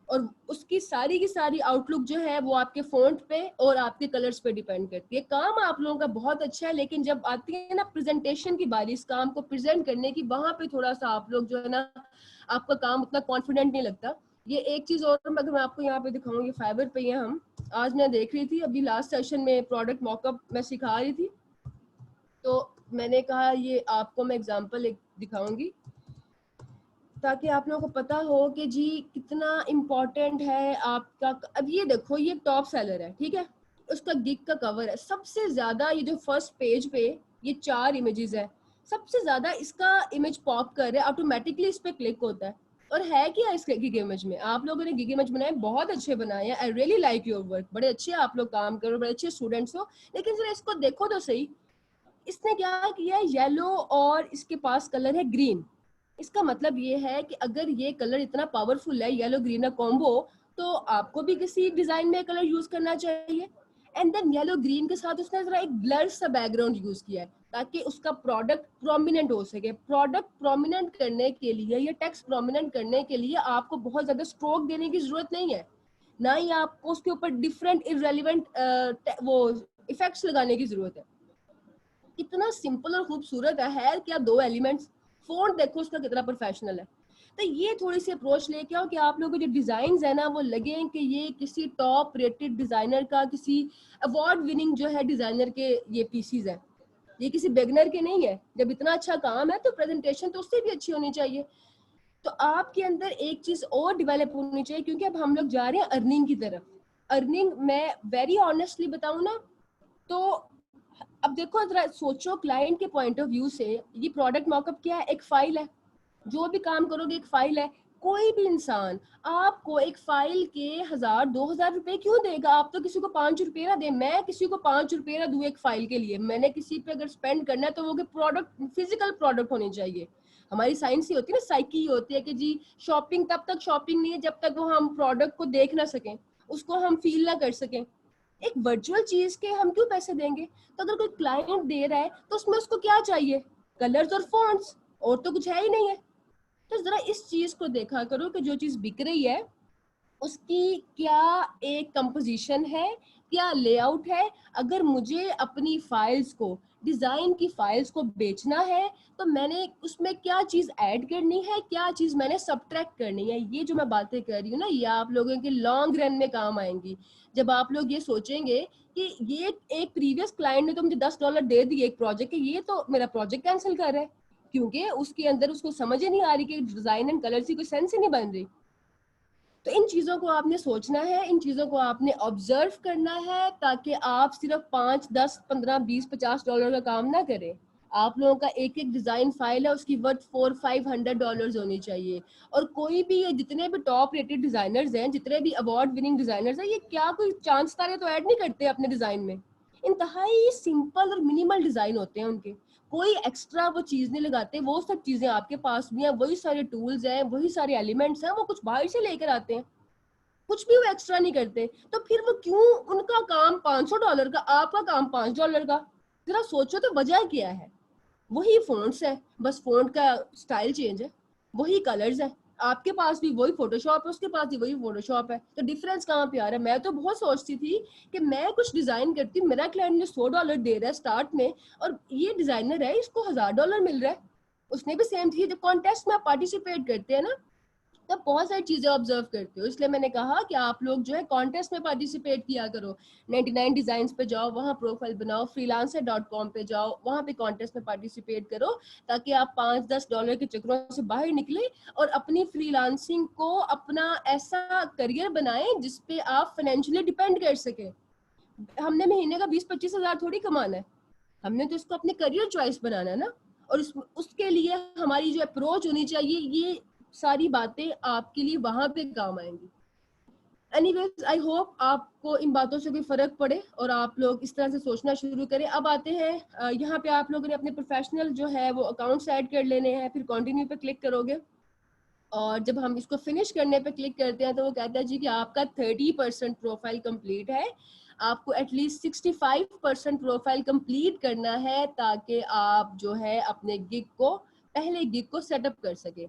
और उसकी सारी की सारी आउटलुक जो है वो आपके फॉन्ट पे और आपके कलर्स पे डिपेंड करती है। काम आप लोगों का बहुत अच्छा है, लेकिन जब आती है ना प्रेजेंटेशन की बारी, इस काम को प्रेजेंट करने की, वहां पे थोड़ा सा आप लोग जो है ना, आपका काम उतना कॉन्फिडेंट नहीं लगता। ये एक चीज और अगर मैं आपको यहाँ पे दिखाऊंगी, फाइबर पे ही हम आज मैं देख रही थी, अभी लास्ट सेशन में प्रोडक्ट मॉकअप मैं सिखा रही थी, तो मैंने कहा ये आपको मैं एग्जांपल एक दिखाऊंगी। ताकि आप लोगों को पता हो कि जी कितना इम्पोर्टेंट है आपका। अब ये देखो, ये टॉप सेलर है, ठीक है, उसका गिग का कवर है, सबसे ज्यादा ये जो फर्स्ट पेज पे ये 4 इमेजेस है, सबसे ज्यादा इसका इमेज पॉप कर रहा है, ऑटोमेटिकली इस पे क्लिक होता है। और है क्या इसके गिग इमेज में? आप लोगों ने गिग इमेज बनाए, बहुत अच्छे बनाए हैं, I really like your work, बड़े अच्छे आप लोग काम करो, बड़े अच्छे स्टूडेंट्स हो। लेकिन जरा इसको देखो तो सही, इसने क्या किया है, येलो और इसके पास कलर है ग्रीन। इसका मतलब ये है कि अगर ये कलर इतना पावरफुल है, येलो ग्रीन का कॉम्बो, तो आपको भी किसी डिजाइन में कलर यूज करना चाहिए। एंड देन येलो ग्रीन के साथ उसने जरा एक ब्लर सा बैकग्राउंड यूज किया है ताकि उसका प्रोडक्ट प्रोमिनेंट हो सके। प्रोडक्ट प्रोमिनेंट करने के लिए, या टेक्स्ट प्रोमिनेंट करने के लिए आपको बहुत ज्यादा स्ट्रोक देने की जरूरत नहीं है, ना ही आपको उसके ऊपर डिफरेंट इररेलेवेंट वो इफेक्ट्स लगाने की जरूरत है। कितना सिंपल और खूबसूरत है क्या, 2 एलिमेंट्स, फोन देखो उसका कितना प्रोफेशनल है। तो ये थोड़ी सी अप्रोच लेके आओ कि आप लोगों के जो डिजाइन है ना, वो लगे कि ये किसी टॉप रेटेड डिजाइनर का, किसी अवार्ड विनिंग जो है डिजाइनर के ये पीसीज है, ये किसी बिगनर के नहीं है। जब इतना अच्छा काम है तो प्रेजेंटेशन तो उससे भी अच्छी होनी चाहिए। तो आपके अंदर एक चीज और डेवलप होनी चाहिए, क्योंकि अब हम लोग जा रहे हैं अर्निंग की तरफ। अर्निंग, मैं वेरी ऑनेस्टली बताऊं ना, तो अब देखो जरा सोचो क्लाइंट के पॉइंट ऑफ व्यू से, ये प्रोडक्ट मॉकअप क्या है, एक फाइल है, जो भी काम करोगे एक फाइल है। कोई भी इंसान आपको एक फाइल के 1000-2000 रुपए क्यों देगा? आप तो किसी को 5 रुपए ना दे, मैं किसी को 5 रुपए ना दूं एक फाइल के लिए। मैंने किसी पे अगर स्पेंड करना है तो वो प्रोडक्ट, फिजिकल प्रोडक्ट होनी चाहिए। हमारी साइंस ही होती है ना, साइकी होती है कि जी शॉपिंग तब तक शॉपिंग नहीं है जब तक वो हम प्रोडक्ट को देख ना सकें, उसको हम फील ना कर सकें। एक वर्चुअल चीज के हम क्यों पैसे देंगे? तो अगर कोई क्लाइंट दे रहा है तो उसमें उसको क्या चाहिए? कलर्स और फॉन्ट्स, और तो कुछ है ही नहीं है। तो जरा इस चीज को देखा करो कि जो चीज बिक रही है उसकी क्या एक कंपोजिशन है, क्या लेआउट है। अगर मुझे अपनी फाइल्स को, डिजाइन की फाइल्स को बेचना है, तो मैंने उसमें क्या चीज ऐड करनी है, क्या चीज मैंने सब्ट्रैक्ट करनी है। ये जो मैं बातें कर रही हूँ ना, ये आप लोगों के लॉन्ग रन में काम आएंगी। जब आप लोग ये सोचेंगे कि ये एक प्रीवियस क्लाइंट ने तो मुझे $10 दे दिए एक प्रोजेक्ट के, ये तो मेरा प्रोजेक्ट कैंसिल कर रहा है, क्योंकि उसके अंदर उसको समझ ही नहीं आ रही कि डिजाइन एंड कलर की कोई सेंस ही नहीं बन रही। तो इन चीजों को आपने सोचना है, इन चीजों को आपने ऑब्जर्व करना है, ताकि आप सिर्फ 5, 10, 15, 20, $50 का काम ना करें। आप लोगों का एक एक डिजाइन फाइल है, उसकी वर्थ $400-500 होनी चाहिए। और कोई भी, ये जितने भी टॉप रेटेड डिजाइनर्स हैं, जितने भी अवार्ड विनिंग डिजाइनर्स हैं, ये क्या कोई चांद तारे तो ऐड नहीं करते अपने डिजाइन में। इंतहाई सिंपल और मिनिमल डिजाइन होते हैं उनके, कोई एक्स्ट्रा वो चीज नहीं लगाते। वो सब चीजें आपके पास भी हैं, वही सारे टूल्स हैं, वही सारे एलिमेंट्स हैं, वो कुछ बाहर से लेकर आते हैं, कुछ भी वो एक्स्ट्रा नहीं करते। तो फिर वो क्यों, उनका काम $500 का, आपका काम $5 का? जरा सोचो तो वजह क्या है? वही फोन्ट्स है, बस फोन्ट का स्टाइल चेंज है, वही कलर्स है, आपके पास भी वही फोटोशॉप है, उसके पास भी वही फोटोशॉप है। तो डिफरेंस कहाँ पे आ रहा है? मैं तो बहुत सोचती थी कि मैं कुछ डिजाइन करती हूँ, मेरा क्लाइंट मुझे $100 दे रहा है स्टार्ट में, और ये डिजाइनर है, इसको $1000 मिल रहा है। उसने भी सेम थी। जब कॉन्टेस्ट में आप पार्टिसिपेट करते हैं ना, तब बहुत सारी चीजें ऑब्जर्व करते हो। इसलिए मैंने कहा कि आप लोग जो है कॉन्टेस्ट में पार्टिसिपेट किया करो। 99 डिजाइन्स पे जाओ, वहाँ प्रोफाइल बनाओ, freelancer.com पे जाओ, वहाँ पे कॉन्टेस्ट में पार्टिसिपेट करो, ताकि आप $5-10 के चक्रों से बाहर निकले और अपनी फ्रीलांसिंग को अपना ऐसा करियर बनाएं जिसपे आप फाइनेंशियली डिपेंड कर सके। हमने महीने का 20-25 हजार थोड़ी कमाना है, हमने तो इसको अपने करियर चॉइस बनाना है ना। और उसके लिए हमारी जो अप्रोच होनी चाहिए, ये सारी बातें आपके लिए वहां पे काम आएंगी। एनीवेज, आई होप आपको इन बातों से कोई फर्क पड़े और आप लोग इस तरह से सोचना शुरू करें। अब आते हैं यहाँ पे आप लोगों ने अपने प्रोफेशनल जो है वो अकाउंट्स ऐड कर लेने हैं, फिर कंटिन्यू पे क्लिक करोगे, और जब हम इसको फिनिश करने पे क्लिक करते हैं तो वो कहता है जी कि आपका 30% प्रोफाइल कंप्लीट है। आपको एटलीस्ट 65% प्रोफाइल कंप्लीट करना है, ताकि आप जो है अपने गिग को, पहले गिग को सेटअप कर सके।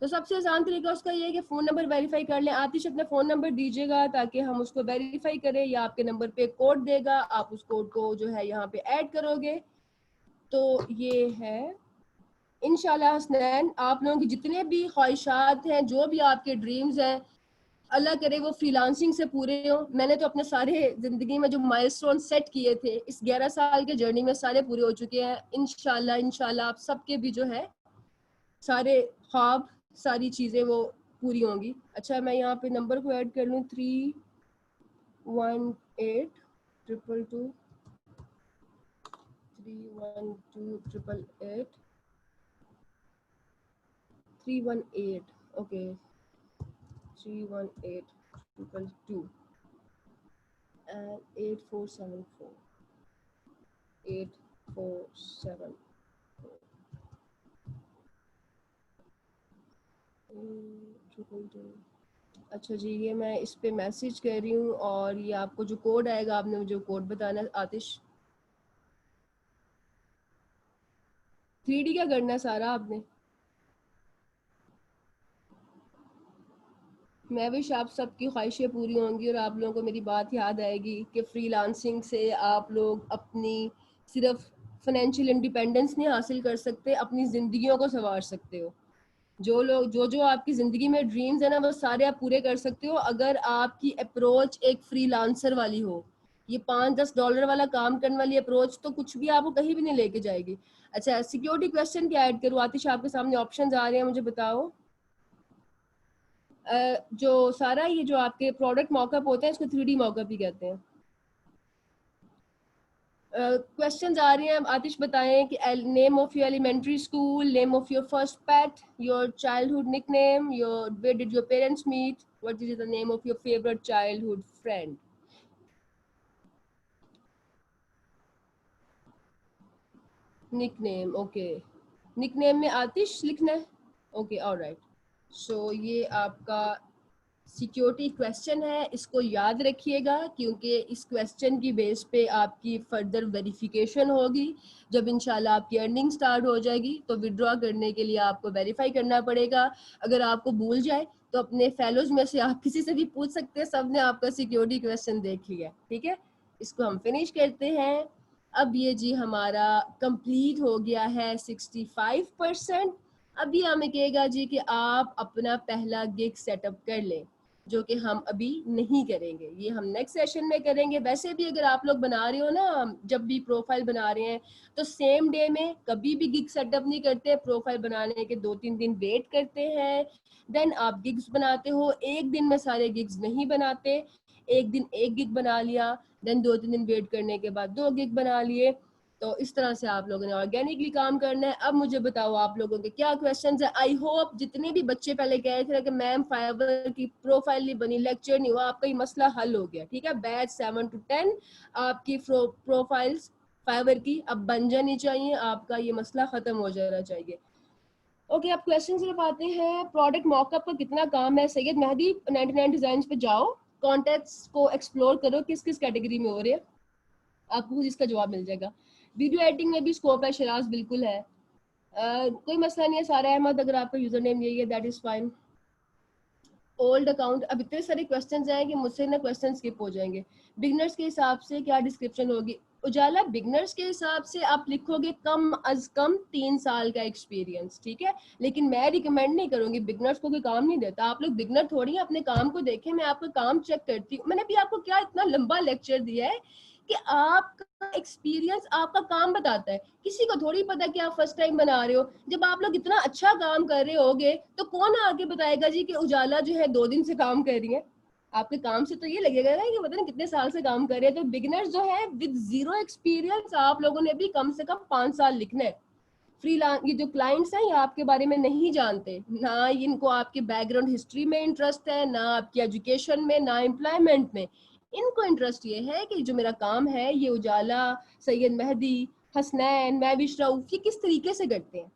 तो सबसे आसान तरीका उसका ये है कि फ़ोन नंबर वेरीफाई कर लें। आतिश अपना फ़ोन नंबर दीजिएगा ताकि हम उसको वेरीफाई करें, या आपके नंबर पे कोड देगा, आप उस कोड को जो है यहाँ पे ऐड करोगे। तो ये है इंशाल्लाह। हसनैन, आप लोगों की जितने भी ख्वाहिशात हैं, जो भी आपके ड्रीम्स हैं, अल्लाह करे वो फ्रीलांसिंग से पूरे हो। मैंने तो अपने सारे जिंदगी में जो माइलस्टोन सेट किए थे इस 11 साल के जर्नी में, सारे पूरे हो चुके हैं इंशाल्लाह। इंशाल्लाह आप सबके भी जो है सारे ख्वाब सारी चीज़ें वो पूरी होंगी। अच्छा मैं यहाँ पे नंबर को ऐड कर लूँ 318 222 312 318 ओके 318 and 8474 8474 अच्छा जी, ये मैं इस पे मैसेज कर रही हूँ और ये आपको जो कोड आएगा आपने मुझे कोड बताना है। आतिश 3D क्या करना है सारा आपने? मैं विश आप सबकी ख्वाहिशें पूरी होंगी और आप लोगों को मेरी बात याद आएगी कि फ्रीलांसिंग से आप लोग अपनी सिर्फ फाइनेंशियल इंडिपेंडेंस नहीं हासिल कर सकते, अपनी ज़िंदगियों को संवार सकते हो। जो लोग जो आपकी ज़िंदगी में ड्रीम्स है ना वो सारे आप पूरे कर सकते हो अगर आपकी अप्रोच एक फ्रीलांसर वाली हो। ये $5-10 वाला काम करने वाली अप्रोच तो कुछ भी आपको कहीं भी नहीं लेके जाएगी। अच्छा सिक्योरिटी क्वेश्चन क्या ऐड करूँ? आतिश आपके सामने ऑप्शंस आ रहे हैं, मुझे बताओ। जो सारा ये जो आपके प्रोडक्ट मॉकअप होते हैं इसको 3D मॉकअप ही कहते हैं। क्वेश्चंस आ रही हैं, आतिश बताएं कि name of your elementary school, name of your first pet, your childhood nickname, your where did your parents meet, what is the name of your favourite childhood friend. Nickname, okay. Nickname में आतिश लिखना है, okay alright. सो ये आपका security question है, इसको याद रखिएगा क्योंकि इस क्वेश्चन की बेस पे आपकी फर्दर वेरिफिकेशन होगी। जब इंशाल्लाह आपकी अर्निंग स्टार्ट हो जाएगी तो विड्रॉ करने के लिए आपको वेरीफाई करना पड़ेगा। अगर आपको भूल जाए तो अपने फेलोज में से आप किसी से भी पूछ सकते हैं, सब ने आपका सिक्योरिटी क्वेश्चन देख लिया, ठीक है। इसको हम फिनिश करते हैं। अब ये जी हमारा कंप्लीट हो गया है 65%। अभी हमें कहेगा जी कि आप अपना पहला गिग सेटअप कर लें, जो कि हम अभी नहीं करेंगे, ये हम नेक्स्ट सेशन में करेंगे। वैसे भी अगर आप लोग बना रहे हो ना, जब भी प्रोफाइल बना रहे हैं तो सेम डे में कभी भी गिग सेटअप नहीं करते, प्रोफाइल बनाने के 2-3 दिन वेट करते हैं, देन आप गिग्स बनाते हो। एक दिन में सारे गिग्स नहीं बनाते, एक दिन एक गिग बना लिया, देन 2-3 दिन वेट करने के बाद 2 गिग बना लिए। तो इस तरह से आप लोगों ने ऑर्गेनिकली काम करना है। अब मुझे बताओ आप लोगों के क्या क्वेश्चंस है। आई होप जितने भी बच्चे पहले कह रहे थे कि मैम फाइवर की प्रोफाइल नहीं बनी, लेक्चर नहीं हुआ, आपका ये मसला हल हो गया, ठीक है। बैच 7 to 10 आपकी प्रोफाइल्स फाइवर की अब बन जानी चाहिए, आपका ये मसला खत्म हो जाना चाहिए। ओके अब क्वेश्चन सिर्फ आते हैं, प्रोडक्ट मॉकअप का कितना काम है। सैयद मेहदी 99 डिजाइन पे जाओ, कॉन्टेक्ट्स को एक्सप्लोर करो किस किस कैटेगरी में हो रहे हैं, आपको इसका जवाब मिल जाएगा। वीडियो एडिटिंग में भी स्कोप है शराज, बिल्कुल है। कोई मसला नहीं है। सारा अहमद अगर आपका यूजर नेम यही है that is fine. Old account, अब इतने सारे क्वेश्चंस हैं कि मुझसे ना क्वेश्चन स्किप हो जाएंगे। बिगनर्स के हिसाब से क्या डिस्क्रिप्शन होगी? उजाला बिगनर्स के हिसाब से आप लिखोगे कम अज कम 3 साल का एक्सपीरियंस, ठीक है। लेकिन मैं रिकमेंड नहीं करूंगी, बिगनर्स को कोई काम नहीं देता। आप लोग बिगनर थोड़ी हैं, अपने काम को देखें। मैं आपका काम चेक करती हूँ। मैंने भी आपको क्या इतना लंबा लेक्चर दिया है कि आपका एक्सपीरियंस आपका काम बताता है। किसी को थोड़ी पता कि आप फर्स्ट टाइम बना रहे हो। जब आप लोग इतना अच्छा काम कर रहे होगे तो कौन आगे बताएगा जी कि उजाला जो है 2 दिन से काम कर रही है। आपके काम से तो ये लगेगा ना कि पता नहीं कितने साल से काम कर रहे हैं। तो बिगिनर्स जो है विद 0 एक्सपीरियंस आप लोगों ने भी कम से कम 5 साल लिखना है। फ्रीलांस ये जो क्लाइंट्स हैं ये आपके बारे में नहीं जानते, ना इनको आपके बैकग्राउंड हिस्ट्री में इंटरेस्ट है, ना आपकी एजुकेशन में, ना एम्प्लॉयमेंट में। इनको इंटरेस्ट ये है कि जो मेरा काम है ये उजाला, सैयद मेहदी, हसनैन, महविश रऊफ ये किस तरीके से करते हैं,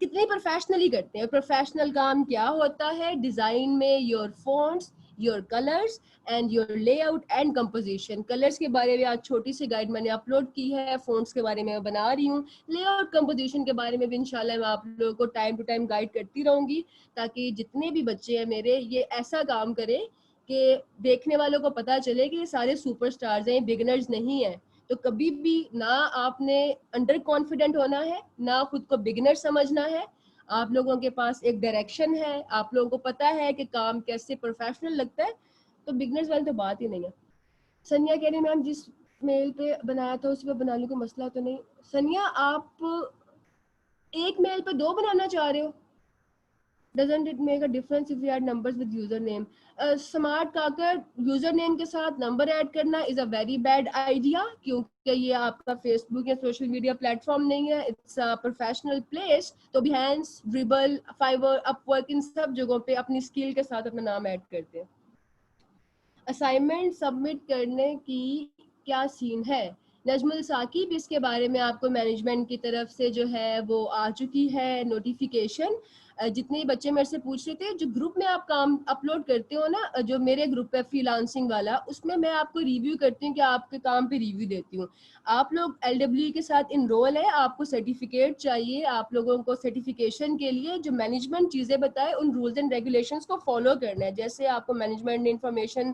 कितने प्रोफेशनली करते हैं। प्रोफेशनल काम क्या होता है? डिजाइन में your fonts, your colours and your layout and composition. Colours के बारे में आज छोटी सी गाइड मैंने अपलोड की है, फॉन्ट्स के बारे में मैं बना रही हूँ, लेआउट कंपोजिशन के बारे में भी इंशाल्लाह मैं आप लोगों को टाइम टू टाइम गाइड करती रहूंगी, ताकि जितने भी बच्चे हैं मेरे ये ऐसा काम करें कि देखने वालों को पता चले कि ये सारे सुपरस्टार्स हैं, बिगिनर्स नहीं है। तो कभी भी ना आपने अंडर कॉन्फिडेंट होना है, ना खुद को बिगिनर समझना है। आप लोगों के पास एक डायरेक्शन है, आप लोगों को पता है कि काम कैसे प्रोफेशनल लगता है, तो बिगिनर्स वाली तो बात ही नहीं है। सनिया कह रही मैम जिस मेल पे बनाया था उसी पे बना ली, कोई मसला तो नहीं। सनिया आप एक मेल पे 2 बनाना चाह रहे हो? Doesn't it make a difference if we add numbers with username? Smart Kakar user name के साथ नंबर ऐड करना is a very bad idea, क्योंकि ये आपका फेसबुक या सोशल मीडिया प्लेटफॉर्म नहीं है, इट्स अ प्रोफेशनल प्लेस। तो बिहेंस, ड्रिबल, फाइवर, अपवर्क, इन सब जगहों पे अपनी स्किल के साथ अपना नाम ऐड करते हैं। असाइनमेंट सबमिट करने की क्या सीन है? नजमुल साकिब, इसके बारे में आपको मैनेजमेंट की तरफ से जो है वो आ चुकी है नोटिफिकेशन। जितने बच्चे मेरे से पूछ रहे थे, जो ग्रुप में आप काम अपलोड करते हो ना, जो मेरे ग्रुप है फ्रीलांसिंग वाला, उसमें मैं आपको रिव्यू करती हूँ कि आपके काम पे रिव्यू देती हूँ। आप लोग LW के साथ इनरोल है, आपको सर्टिफिकेट चाहिए। आप लोगों को सर्टिफिकेशन के लिए जो मैनेजमेंट चीज़ें बताए, उन रूल्स एंड रेगुलेशंस को फॉलो करना है। जैसे आपको मैनेजमेंट ने इंफॉर्मेशन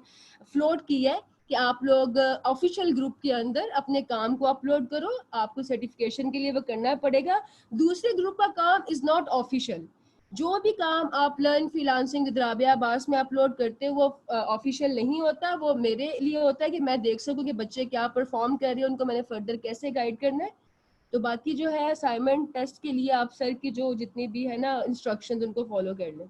फ्लोट की है कि आप लोग ऑफिशियल ग्रुप के अंदर अपने काम को अपलोड करो, आपको सर्टिफिकेशन के लिए वो करना पड़ेगा। दूसरे ग्रुप का काम इज नॉट ऑफिशियल। जो भी काम आप learn freelancing with Rabia Abbas में अपलोड करते हो वो ऑफिशियल नहीं होता, वो मेरे लिए होता है कि मैं देख सकूं कि बच्चे क्या परफॉर्म कर रहे हैं, उनको मैंने फर्दर कैसे गाइड करना है। तो बाकी जो है असाइनमेंट टेस्ट के लिए आप सर की जो जितनी भी है ना इंस्ट्रक्शंस, उनको फॉलो कर लें।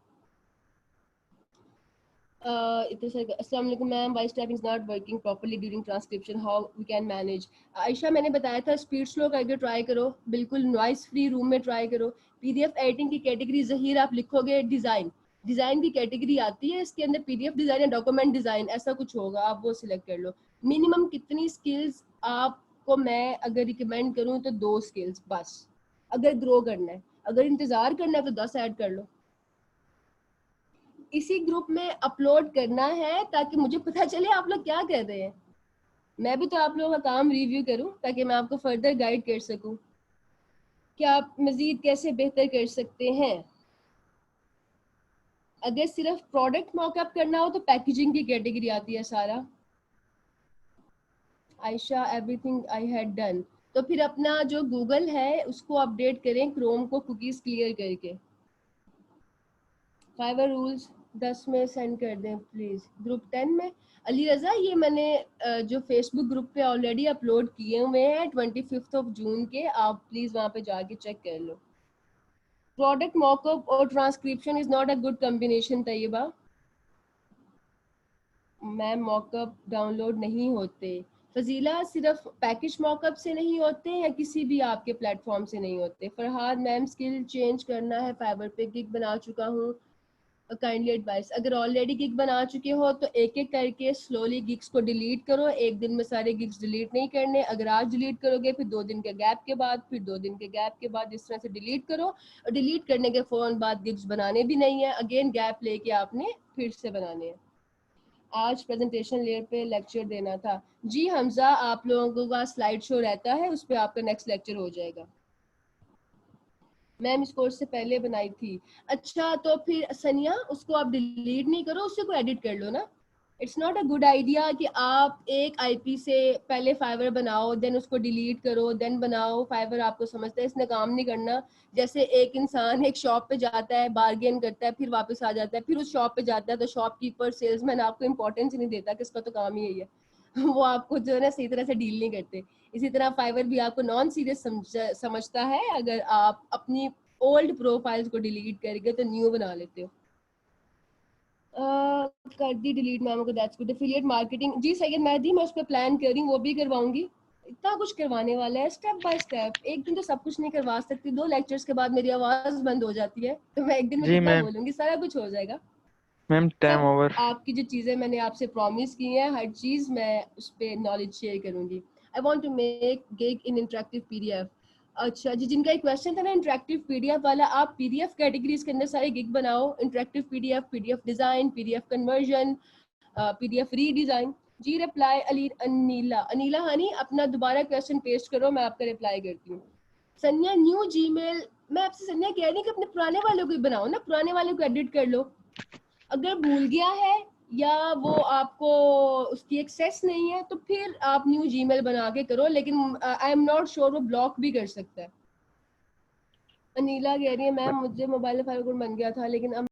अस्सलाम वालेकुम ma'am, voice typing is not working properly during transcription, how we can manage? Ayesha, मैंने बताया था स्पीड स्लो करके ट्राई करो, बिल्कुल नॉइस फ्री रूम में ट्राई करो। PDF एडिटिंग की कैटेगरी ज़हीर आप लिखोगे डिज़ाइन की कैटेगरी आती है, इसके अंदर PDF डिज़ाइन या डॉक्यूमेंट डिज़ाइन ऐसा कुछ होगा, आप वो सिलेक्ट कर लो। मिनिमम कितनी स्किल्स आपको मैं अगर रिकमेंड करूँ तो 2 स्किल्स बस, अगर ग्रो करना है। अगर इंतज़ार करना है तो 10 ऐड कर लो। इसी ग्रुप में अपलोड करना है ताकि मुझे पता चले आप लोग क्या कर रहे हैं, मैं भी तो आप लोगों का काम रिव्यू करूं ताकि मैं आपको फर्दर गाइड कर सकूं कि आप मजीद कैसे बेहतर कर सकते हैं। अगर सिर्फ प्रोडक्ट मॉकअप करना हो तो पैकेजिंग की कैटेगरी आती है सारा। Ayesha, everything I had done. तो फिर अपना जो गूगल है उसको अपडेट करें, क्रोम को कुकीज क्लियर करके। फाइवर रूल्स 10 में सेंड कर दें प्लीज़, ग्रुप 10 में। अली रज़ा, ये मैंने जो फेसबुक ग्रुप पे ऑलरेडी अपलोड किए हुए हैं 25 जून के, आप प्लीज़ वहाँ पे जाके चेक कर लो। प्रोडक्ट मॉकअप और transcription is not a good combination Tayyaba. Ma'am, mockup download नहीं होते। फजीला, सिर्फ पैकेज मॉकअप से नहीं होते या किसी भी आपके प्लेटफॉर्म से नहीं होते? फरहाद, मैम स्किल चेंज करना है, फाइबर पे गिग बना चुका हूँ, काइंडली एडवाइस। अगर ऑलरेडी गिग बना चुके हो तो एक एक करके स्लोली गिग्स को डिलीट करो, एक दिन में सारे गिग्स डिलीट नहीं करने। अगर आज डिलीट करोगे फिर 2 दिन के गैप के बाद, फिर 2 दिन के गैप के बाद, इस तरह से डिलीट करो। और डिलीट करने के फौरन बाद गिग्स बनाने भी नहीं है, अगेन गैप लेके आपने फिर से बनाने हैं। आज प्रेजेंटेशन लेयर पे लेक्चर देना था। जी हमजा, आप लोगों का स्लाइड शो रहता है, उस पर आपका नेक्स्ट लेक्चर हो जाएगा। मैम इस कोर्स से पहले बनाई थी। अच्छा, तो फिर सनिया उसको आप डिलीट नहीं करो, उससे को एडिट कर लो ना। It's not a good idea कि आप एक IP से पहले फाइवर बनाओ, देन उसको डिलीट करो, देन बनाओ फाइवर। आपको समझता है इसने काम नहीं करना। जैसे एक इंसान एक शॉप पे जाता है, बार्गेन करता है, फिर वापस आ जाता है, फिर उस शॉप पे जाता है, तो शॉपकीपर सेल्समैन आपको इंपॉर्टेंस ही नहीं देता कि इसका तो काम ही यही है। वो आपको जो है ना सही तरह से डील नहीं करते। इसी तरह फाइवर भी आपको नॉन सीरियस समझता है अगर आप अपनी ओल्ड प्रोफाइल्स को डिलीट करके तो न्यू बना लेते हो। कर दी डिलीट मैम को, दैट्स गुड। एफिलिएट मार्केटिंग, जी सैयद मेहदी, मैं उस पर प्लान कर रही हूँ, वो भी करवाऊंगी। इतना कुछ करवाने वाला है, स्टेप बाय स्टेप। एक दिन तो सब कुछ नहीं करवा सकती, 2 लेक्चर्स के बाद मेरी आवाज बंद हो जाती है, तो मैं एक दिन में जी कितना मैम। बोलूंगी, सारा कुछ हो जाएगा। मैम टाइम सब ओवर। आपकी जो चीज़ें मैंने आपसे प्रॉमिस की हैं, हर चीज़ मैं उस पर नॉलेज शेयर करूंगी। I want to make gig in interactive PDF। अच्छा जी, जिनका एक क्वेश्चन था ना इंटरेक्टिव PDF वाला, आप PDF कैटेगरीज के अंदर सारे गिग बनाओ, interactive PDF, PDF design, PDF conversion, PDF redesign. जी रिप्लाई अली अनीला, अनीला हनी, अपना दोबारा क्वेश्चन पेस्ट करो, मैं आपका रिप्लाई करती हूँ। सन्या, न्यू जीमेल, मैं आपसे सन्या कह रही हूँ कि अपने पुराने वालों को ही बनाओ ना, पुराने वालों को एडिट कर लो। अगर भूल गया है या वो आपको उसकी एक्सेस नहीं है तो फिर आप न्यू जीमेल बना के करो, लेकिन आई एम नॉट श्योर वो ब्लॉक भी कर सकता है। अनीला कह रही है मैम मुझे मोबाइल फाइल बन गया था लेकिन अब